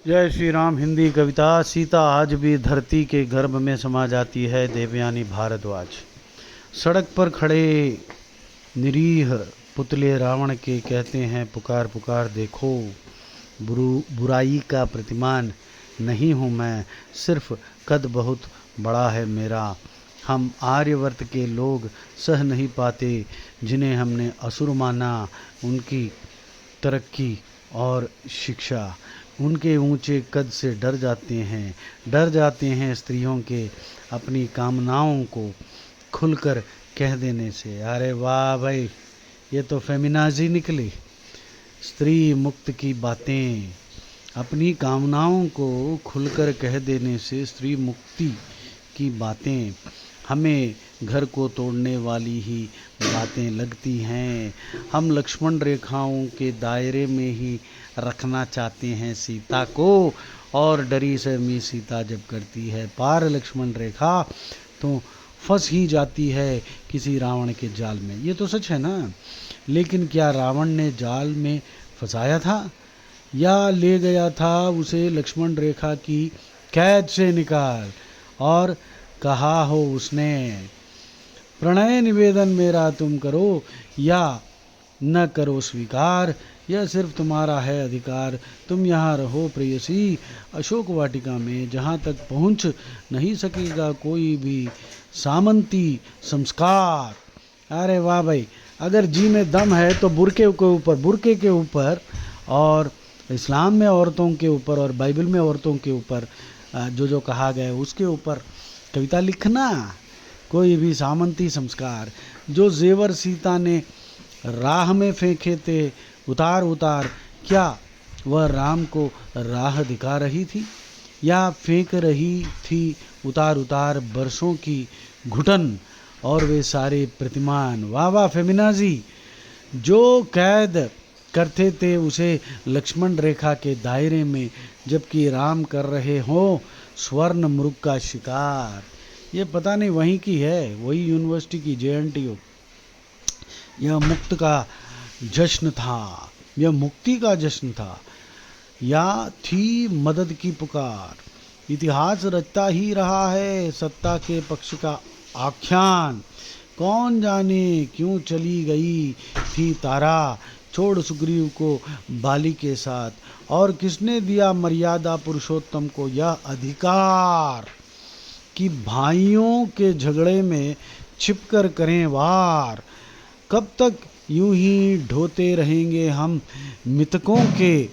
जय श्री राम। हिंदी कविता। सीता आज भी धरती के गर्भ में समा जाती है। देवयानी भारद्वाज। सड़क पर खड़े निरीह पुतले रावण के कहते हैं पुकार पुकार देखो, बुराई का प्रतिमान नहीं हूँ मैं, सिर्फ कद बहुत बड़ा है मेरा। हम आर्यवर्त के लोग सह नहीं पाते जिन्हें हमने असुर माना, उनकी तरक्की और शिक्षा। उनके ऊंचे कद से डर जाते हैं स्त्रियों के अपनी कामनाओं को खुलकर कह देने से। अरे वाह भाई, ये तो फेमिनाजी निकली। स्त्री मुक्त की बातें, अपनी कामनाओं को खुलकर कह देने से स्त्री मुक्ति की बातें हमें घर को तोड़ने वाली ही बातें लगती हैं। हम लक्ष्मण रेखाओं के दायरे में ही रखना चाहते हैं सीता को, और डरी सहमी सीता जब करती है पार लक्ष्मण रेखा तो फंस ही जाती है किसी रावण के जाल में। ये तो सच है ना। लेकिन क्या रावण ने जाल में फंसाया था या ले गया था उसे लक्ष्मण रेखा की कैद से निकाल, और कहा हो उसने प्रणय निवेदन मेरा तुम करो या न करो स्वीकार, यह सिर्फ तुम्हारा है अधिकार। तुम यहाँ रहो प्रेयसी अशोक वाटिका में, जहाँ तक पहुँच नहीं सकेगा कोई भी सामंती संस्कार। अरे वाह भाई, अगर जी में दम है तो बुरके के ऊपर और इस्लाम में औरतों के ऊपर और बाइबल में औरतों के ऊपर जो जो कहा गया है उसके ऊपर कविता लिखना। कोई भी सामंती संस्कार, जो जेवर सीता ने राह में फेंके थे उतार उतार, क्या वह राम को राह दिखा रही थी या फेंक रही थी उतार उतार बरसों की घुटन और वे सारे प्रतिमान। वाह वाह फेमिनाजी। जो कैद करते थे उसे लक्ष्मण रेखा के दायरे में, जबकि राम कर रहे हो स्वर्ण मृग का शिकार। ये पता नहीं वहीं की है, वही यूनिवर्सिटी की JNTU। यह मुक्त का जश्न था, यह मुक्ति का जश्न था, या थी मदद की पुकार। इतिहास रचता ही रहा है सत्ता के पक्ष का आख्यान। कौन जाने क्यों चली गई थी तारा छोड़ सुग्रीव को बाली के साथ, और किसने दिया मर्यादा पुरुषोत्तम को यह अधिकार कि भाइयों के झगड़े में छिपकर करें वार। कब तक यूं ही ढोते रहेंगे हम मितकों के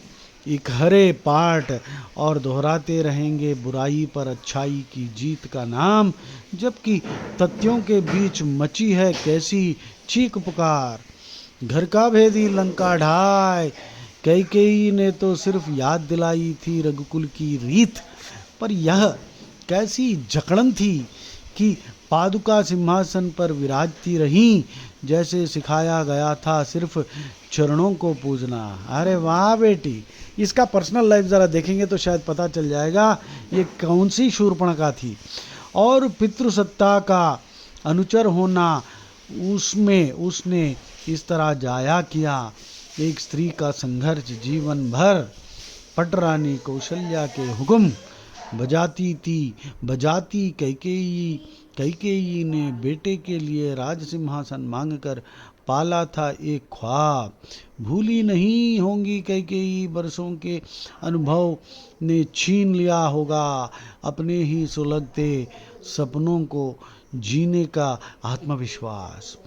इकहरे पाठ, और दोहराते रहेंगे बुराई पर अच्छाई की जीत का नाम, जबकि तथ्यों के बीच मची है कैसी चीख पुकार। घर का भेदी लंका ढाए, कैकेयी ने तो सिर्फ याद दिलाई थी रघुकुल की रीत, पर यह कैसी जकड़न थी कि पादुका सिंहासन पर विराजती रहीं, जैसे सिखाया गया था सिर्फ चरणों को पूजना। अरे वाह बेटी, इसका पर्सनल लाइफ ज़रा देखेंगे तो शायद पता चल जाएगा ये कौन सी शूर्पणखा थी। और पितृसत्ता का अनुचर होना उसमें उसने इस तरह जाया किया। एक स्त्री का संघर्ष जीवन भर। पटरानी कौशल्या के हुक्म बजाती कैकेयी ने बेटे के लिए राज सिंहासन मांगकर पाला था एक ख्वाब। भूली नहीं होंगी कैकेयी बरसों के अनुभव ने छीन लिया होगा अपने ही सुलगते सपनों को जीने का आत्मविश्वास।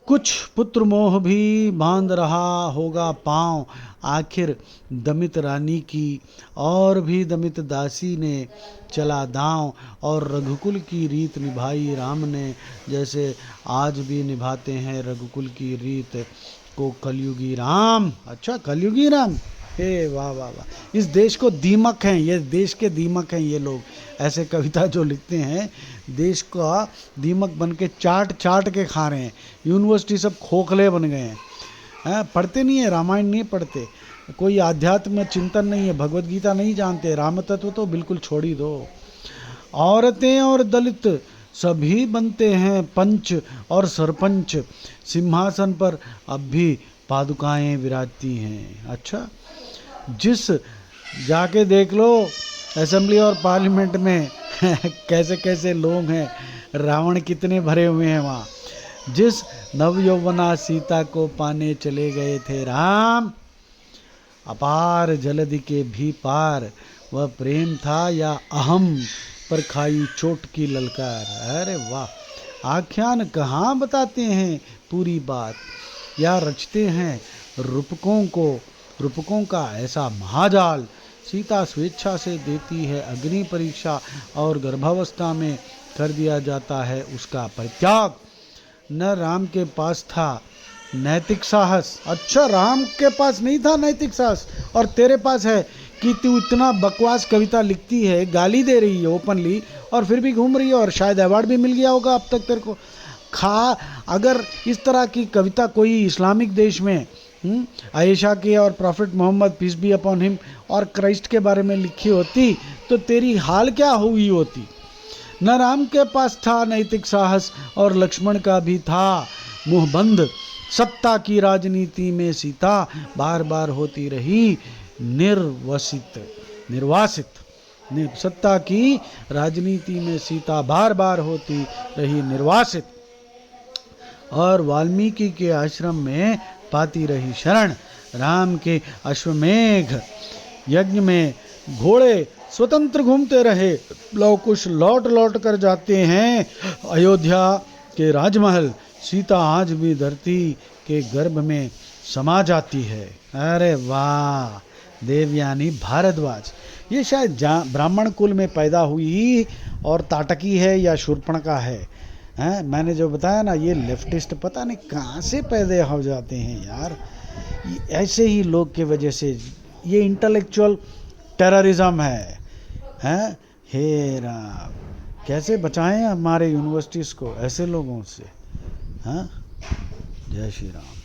कुछ पुत्र मोह भी बांध रहा होगा पांव आखिर दमित रानी की, और भी दमित दासी ने चला दांव, और रघुकुल की रीत निभाई राम ने, जैसे आज भी निभाते हैं रघुकुल की रीत को कलयुगी राम। अच्छा, कलयुगी राम, हे वाह वाह वाह। इस देश को दीमक हैं, ये देश के दीमक हैं ये लोग। ऐसे कविता जो लिखते हैं देश का दीमक बन के चाट चाट के खा रहे हैं। यूनिवर्सिटी सब खोखले बन गए हैं, पढ़ते नहीं है, रामायण नहीं पढ़ते, कोई आध्यात्म चिंतन नहीं है, भगवत गीता नहीं जानते, राम तत्व तो बिल्कुल छोड़ ही दो। औरतें और दलित सभी बनते हैं पंच और सरपंच, सिंहासन पर अब भी पादुकाएं विराजती हैं। अच्छा, जिस जाके देख लो असेंबली और पार्लियामेंट में कैसे कैसे लोग हैं, रावण कितने भरे हुए हैं वहाँ। जिस नवयौवना सीता को पाने चले गए थे राम, अपार जलधि के भी पार, वह प्रेम था या अहम पर खाई चोट की ललकार। अरे वाह, आख्यान कहाँ बताते हैं पूरी बात, या रचते हैं रूपकों का ऐसा महाजाल। सीता स्वेच्छा से देती है अग्नि परीक्षा और गर्भावस्था में कर दिया जाता है उसका परित्याग। न राम के पास था नैतिक साहस। अच्छा, राम के पास नहीं था नैतिक साहस और तेरे पास है कि तू इतना बकवास कविता लिखती है, गाली दे रही है ओपनली और फिर भी घूम रही है और शायद अवार्ड भी मिल गया होगा अब तक तेरे को। अगर इस तरह की कविता कोई इस्लामिक देश में आयशा के और prophet Muhammad peace be upon him और क्राइस्ट के बारे में लिखी होती तो तेरी हाल क्या हुई होती। न राम के पास था नैतिक साहस और लक्ष्मण का भी था मुंहबंद। सत्ता की राजनीति में सीता बार बार होती रही निर्वासित। सत्ता की राजनीति में सीता बार बार होती रही निर्वासित और वाल्मीकि के आश्रम में पाती रही शरण। राम के अश्वमेघ यज्ञ में घोड़े स्वतंत्र घूमते रहे, लवकुश लौट लौट कर जाते हैं अयोध्या के राजमहल। सीता आज भी धरती के गर्भ में समा जाती है। अरे वाह, देवयानी भारद्वाज, ये शायद ब्राह्मण कुल में पैदा हुई और ताटकी है या शूर्पणखा है। हैं, मैंने जो बताया ना, ये लेफ्टिस्ट पता नहीं कहाँ से पैदा हो जाते हैं यार। ऐसे ही लोग के वजह से ये इंटेलेक्चुअल टेररिज्म है। हैं, हे राम, कैसे बचाएं हमारे यूनिवर्सिटीज़ को ऐसे लोगों से। हाँ, जय श्री राम।